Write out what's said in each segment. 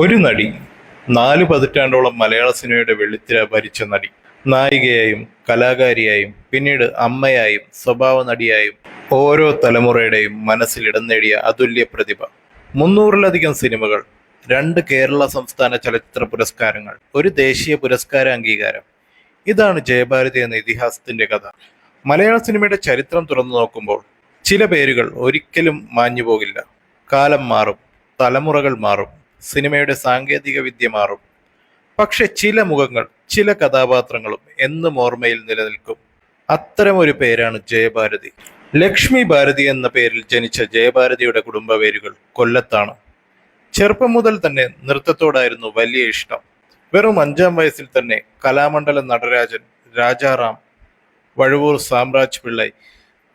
ഒരു നടി, 4 പതിറ്റാണ്ടോളം മലയാള സിനിമയുടെ വെള്ളിത്തിര ഭരിച്ച നടി. നായികയായും കലാകാരിയായും പിന്നീട് അമ്മയായും സ്വഭാവ നടിയായും ഓരോ തലമുറയുടെയും മനസ്സിൽ ഇടം നേടിയ അതുല്യ പ്രതിഭ. 300-ലധികം സിനിമകൾ, 2 കേരള സംസ്ഥാന ചലച്ചിത്ര പുരസ്കാരങ്ങൾ, ഒരു ദേശീയ പുരസ്കാര അംഗീകാരം. ഇതാണ് ജയഭാരതി എന്ന ഇതിഹാസത്തിന്റെ കഥ. മലയാള സിനിമയുടെ ചരിത്രം തുറന്നു നോക്കുമ്പോൾ ചില പേരുകൾ ഒരിക്കലും മാഞ്ഞു പോകില്ല. കാലം മാറും, തലമുറകൾ മാറും, സിനിമയുടെ സാങ്കേതിക വിദ്യ മാറും. പക്ഷെ ചില മുഖങ്ങൾ, ചില കഥാപാത്രങ്ങളും എന്നും ഓർമ്മയിൽ നിലനിൽക്കും. അത്തരമൊരു പേരാണ് ജയഭാരതി. ലക്ഷ്മി ഭാരതി എന്ന പേരിൽ ജനിച്ച ജയഭാരതിയുടെ കുടുംബ വേരുകൾ കൊല്ലത്താണ്. ചെറുപ്പം മുതൽ തന്നെ നൃത്തത്തോടായിരുന്നു വലിയ ഇഷ്ടം. വെറും 5-ാം വയസ്സിൽ തന്നെ കലാമണ്ഡലം നടരാജൻ, രാജാറാം, വഴുവൂർ സാമ്രാജ് പിള്ളൈ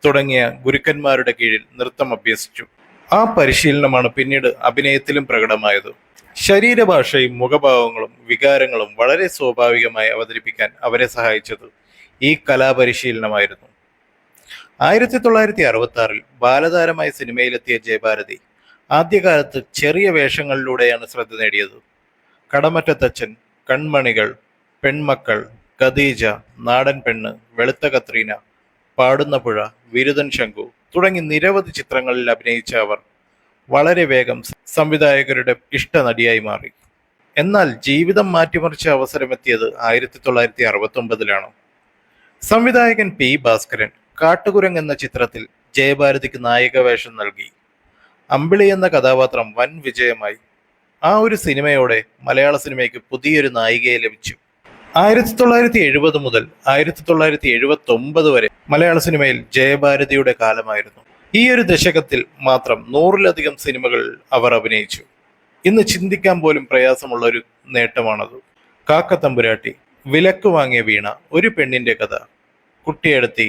തുടങ്ങിയ ഗുരുക്കന്മാരുടെ കീഴിൽ നൃത്തം അഭ്യസിച്ചു. ആ പരിശീലനമാണ് പിന്നീട് അഭിനയത്തിലും പ്രകടമായത്. ശരീരഭാഷയും മുഖഭാവങ്ങളും വികാരങ്ങളും വളരെ സ്വാഭാവികമായി അവതരിപ്പിക്കാൻ അവരെ സഹായിച്ചത് ഈ കലാപരിശീലനമായിരുന്നു. 1966-ൽ ബാലതാരമായി സിനിമയിലെത്തിയ ജയഭാരതി ആദ്യകാലത്ത് ചെറിയ വേഷങ്ങളിലൂടെയാണ് ശ്രദ്ധ നേടിയത്. കടമറ്റത്തച്ഛൻ, കൺമണികൾ, പെൺമക്കൾ, ഖദീജ, നാടൻ പെണ്ണ്, വെളുത്ത കത്രീന, പാടുന്ന പുഴ, വിരുദൻ ശങ്കു തുടങ്ങി നിരവധി ചിത്രങ്ങളിൽ അഭിനയിച്ച അവർ വളരെ വേഗം സംവിധായകരുടെ ഇഷ്ടനടിയായി മാറി. എന്നാൽ ജീവിതം മാറ്റിമറിച്ച അവസരമെത്തിയത് 1969-ലാണ്. സംവിധായകൻ പി ഭാസ്കരൻ കാട്ടുകുരങ്ങ് എന്ന ചിത്രത്തിൽ ജയഭാരതിക്ക് നായിക വേഷം നൽകി. അമ്പിളി എന്ന കഥാപാത്രം വൻ വിജയമായി. ആ ഒരു സിനിമയോടെ മലയാള സിനിമയ്ക്ക് പുതിയൊരു നായികയെ ലഭിച്ചു. 1970 മുതൽ 1979 വരെ മലയാള സിനിമയിൽ ജയഭാരതിയുടെ കാലമായിരുന്നു. ഈ ഒരു ദശകത്തിൽ മാത്രം 100-ലധികം സിനിമകളിൽ അവർ അഭിനയിച്ചു. ഇന്ന് ചിന്തിക്കാൻ പോലും പ്രയാസമുള്ള ഒരു നേട്ടമാണത്. കാക്കത്തമ്പുരാട്ടി, വിലക്ക് വാങ്ങിയ വീണ, ഒരു പെണ്ണിന്റെ കഥ, കുട്ടിയെടുത്തി,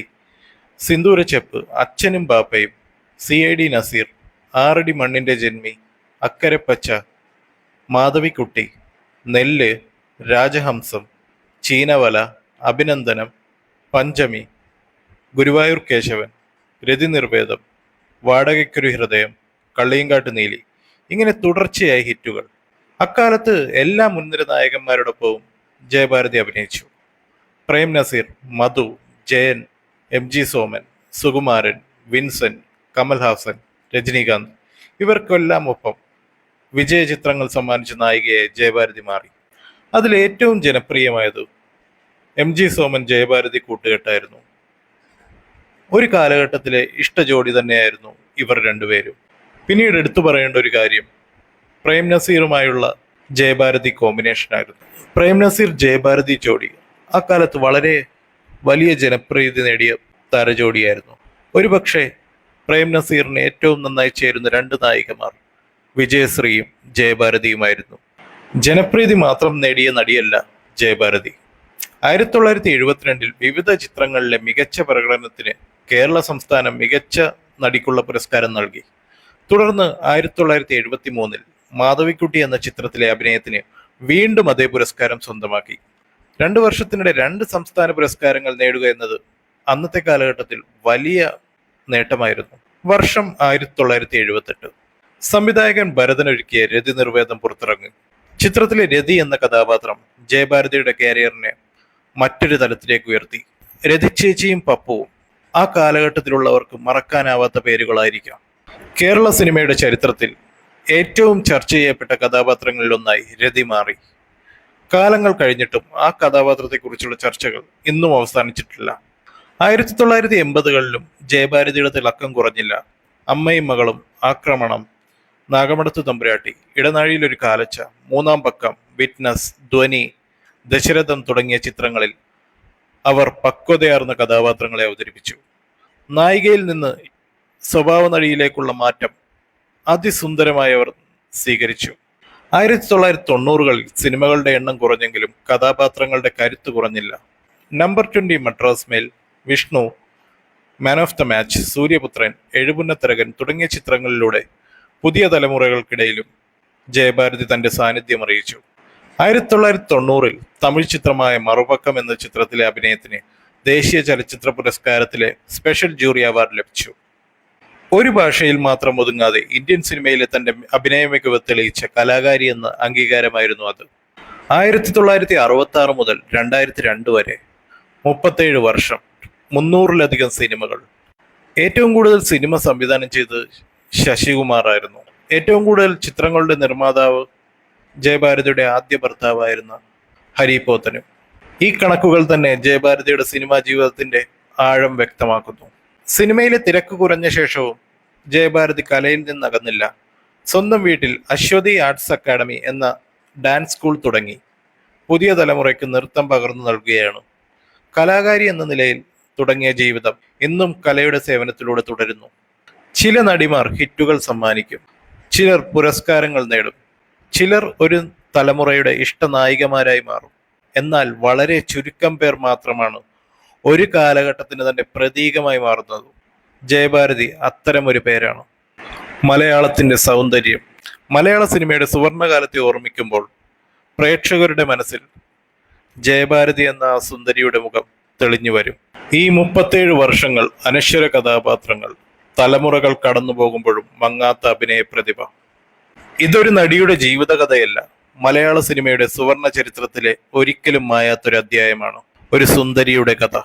സിന്ദൂരച്ചെപ്പ്, അച്ഛനും ബാപ്പയും, CID നസീർ, 6 അടി മണ്ണിന്റെ ജന്മി, അക്കരെപ്പച്ച, മാധവിക്കുട്ടി, നെല്ല്, രാജഹംസം, ചീനവല, അഭിനന്ദനം, പഞ്ചമി, ഗുരുവായൂർ കേശവൻ, രതിനിർവേദം, വാടകയ്ക്കൊരു ഹൃദയം, കള്ളിയങ്കാട്ട് നീലി, ഇങ്ങനെ തുടർച്ചയായി ഹിറ്റുകൾ. അക്കാലത്ത് എല്ലാ മുൻനിര നായകന്മാരോടൊപ്പവും ജയഭാരതി അഭിനയിച്ചു. പ്രേം നസീർ, മധു, ജയൻ, MG സോമൻ, സുകുമാരൻ, വിൻസെന്റ്, കമൽഹാസൻ, രജനീകാന്ത് ഇവർക്കെല്ലാം ഒപ്പം വിജയ ചിത്രങ്ങൾ സമ്മാനിച്ച നായികയായി ജയഭാരതി മാറി. അതിലേറ്റവും ജനപ്രിയമായത് MG സോമൻ ജയഭാരതി കൂട്ടുകെട്ടായിരുന്നു. ഒരു കാലഘട്ടത്തിലെ ഇഷ്ട ജോഡി തന്നെയായിരുന്നു ഇവർ രണ്ടുപേരും. പിന്നീട് എടുത്തു പറയേണ്ട ഒരു കാര്യം പ്രേം നസീറുമായുള്ള ജയഭാരതി കോമ്പിനേഷനായിരുന്നു. പ്രേം നസീർ ജയഭാരതി ജോഡി അക്കാലത്ത് വളരെ വലിയ ജനപ്രീതി നേടിയ താരജോഡിയായിരുന്നു. ഒരുപക്ഷെ പ്രേം നസീറിന് ഏറ്റവും നന്നായി ചേരുന്ന 2 നായികമാർ വിജയശ്രീയും ജയഭാരതിയുമായിരുന്നു. ജനപ്രീതി മാത്രം നേടിയ നടിയല്ല ജയഭാരതി. 1972-ൽ വിവിധ ചിത്രങ്ങളിലെ മികച്ച പ്രകടനത്തിന് കേരള സംസ്ഥാനം മികച്ച നടിക്കുള്ള പുരസ്കാരം നൽകി. തുടർന്ന് 1973-ൽ മാധവിക്കുട്ടി എന്ന ചിത്രത്തിലെ അഭിനയത്തിന് വീണ്ടും അതേ പുരസ്കാരം സ്വന്തമാക്കി. 2 വർഷത്തിനിടെ 2 സംസ്ഥാന പുരസ്കാരങ്ങൾ നേടുക എന്നത് അന്നത്തെ കാലഘട്ടത്തിൽ വലിയ നേട്ടമായിരുന്നു. വർഷം 1978. സംവിധായകൻ ഭരതനൊരുക്കിയ രതി നിർവേദം പുറത്തിറങ്ങി. ചിത്രത്തിലെ രതി എന്ന കഥാപാത്രം ജയഭാരതിയുടെ കാരിയറിനെ മറ്റൊരു തലത്തിലേക്ക് ഉയർത്തി. രതി ചേച്ചിയും പപ്പുവും ആ കാലഘട്ടത്തിലുള്ളവർക്ക് മറക്കാനാവാത്ത പേരുകളായിരിക്കാം. കേരള സിനിമയുടെ ചരിത്രത്തിൽ ഏറ്റവും ചർച്ച ചെയ്യപ്പെട്ട കഥാപാത്രങ്ങളിലൊന്നായി രതി മാറി. കാലങ്ങൾ കഴിഞ്ഞിട്ടും ആ കഥാപാത്രത്തെക്കുറിച്ചുള്ള ചർച്ചകൾ ഇന്നും അവസാനിച്ചിട്ടില്ല. 1980-കളിലും ജയഭാരതിയുടെ തിളക്കം കുറഞ്ഞില്ല. അമ്മയും മകളും, ആക്രമണം, നാഗമടത്ത് തമ്പുരാട്ടി, ഇടനാഴിയിലൊരു കാലച്ച, 3-ാം പക്കം, വിറ്റ്നസ്, ധ്വനി, ദശരഥം തുടങ്ങിയ ചിത്രങ്ങളിൽ അവർ പക്വതയാർന്ന കഥാപാത്രങ്ങളെ അവതരിപ്പിച്ചു. നായികയിൽ നിന്ന് സ്വഭാവ നടിയിലേക്കുള്ള മാറ്റം അതിസുന്ദരമായി അവർ സ്വീകരിച്ചു. 1990-കളിൽ സിനിമകളുടെ എണ്ണം കുറഞ്ഞെങ്കിലും കഥാപാത്രങ്ങളുടെ കരുത്ത് കുറഞ്ഞില്ല. Number 20 Madras mail, Vishnu, man of the match, Suryaputhran, Ezhupunnatharakan തുടങ്ങിയ ചിത്രങ്ങളിലൂടെ പുതിയ തലമുറകൾക്കിടയിലും ജയഭാരതി തന്റെ സാന്നിധ്യം അറിയിച്ചു. 1990-ൽ തമിഴ് ചിത്രമായ മറുപക്കം എന്ന ചിത്രത്തിലെ അഭിനയത്തിന് ദേശീയ ചലച്ചിത്ര പുരസ്കാരത്തിലെ സ്പെഷ്യൽ ജൂറി അവാർഡ് ലഭിച്ചു. ഒരു ഭാഷയിൽ മാത്രം ഒതുങ്ങാതെ ഇന്ത്യൻ സിനിമയിലെ തന്റെ അഭിനയ മികവ് തെളിയിച്ച കലാകാരി എന്ന അംഗീകാരമായിരുന്നു അത്. 1966 മുതൽ 2002 വരെ 37 വർഷം, 300-ലധികം സിനിമകൾ. ഏറ്റവും കൂടുതൽ സിനിമ സംവിധാനം ചെയ്തത് ശശികുമാർ ആയിരുന്നു. ഏറ്റവും കൂടുതൽ ചിത്രങ്ങളുടെ നിർമ്മാതാവ് ജയഭാരതിയുടെ ആദ്യ ഭർത്താവായിരുന്ന ഹരിപോത്തനും. ഈ കണക്കുകൾ തന്നെ ജയഭാരതിയുടെ സിനിമാ ജീവിതത്തിന്റെ ആഴം വ്യക്തമാക്കുന്നു. സിനിമയിലെ തിരക്ക് കുറഞ്ഞ ശേഷവും ജയഭാരതി കലയിൽ നിന്നകന്നില്ല. സ്വന്തം വീട്ടിൽ അശ്വതി ആർട്സ് അക്കാദമി എന്ന ഡാൻസ് സ്കൂൾ തുടങ്ങി പുതിയ തലമുറയ്ക്ക് നൃത്തം പകർന്നു നൽകുകയാണ്. കലാകാരി എന്ന നിലയിൽ തുടങ്ങിയ ജീവിതം ഇന്നും കലയുടെ സേവനത്തിലൂടെ തുടരുന്നു. ചില നടിമാർ ഹിറ്റുകൾ സമ്മാനിക്കും, ചിലർ പുരസ്കാരങ്ങൾ നേടും, ചിലർ ഒരു തലമുറയുടെ ഇഷ്ടനായികമാരായി മാറും. എന്നാൽ വളരെ ചുരുക്കം പേർ മാത്രമാണ് ഒരു കാലഘട്ടത്തിന് തന്നെ പ്രതീകമായി മാറുന്നത്. ജയഭാരതി അത്തരമൊരു പേരാണ്. മലയാളത്തിന്റെ സൗന്ദര്യം. മലയാള സിനിമയുടെ സുവർണകാലത്തെ ഓർമ്മിക്കുമ്പോൾ പ്രേക്ഷകരുടെ മനസ്സിൽ ജയഭാരതി എന്ന ആ സുന്ദരിയുടെ മുഖം തെളിഞ്ഞു വരും. ഈ 37 വർഷങ്ങൾ, അനശ്വര കഥാപാത്രങ്ങൾ, തലമുറകൾ കടന്നു പോകുമ്പോഴും മങ്ങാത്ത അഭിനയ പ്രതിഭ. ഇതൊരു നടിയുടെ ജീവിതകഥയല്ല, മലയാള സിനിമയുടെ സുവർണ ചരിത്രത്തിലെ ഒരിക്കലും മായാത്തൊരു അധ്യായമാണ്. ഒരു സുന്ദരിയുടെ കഥ.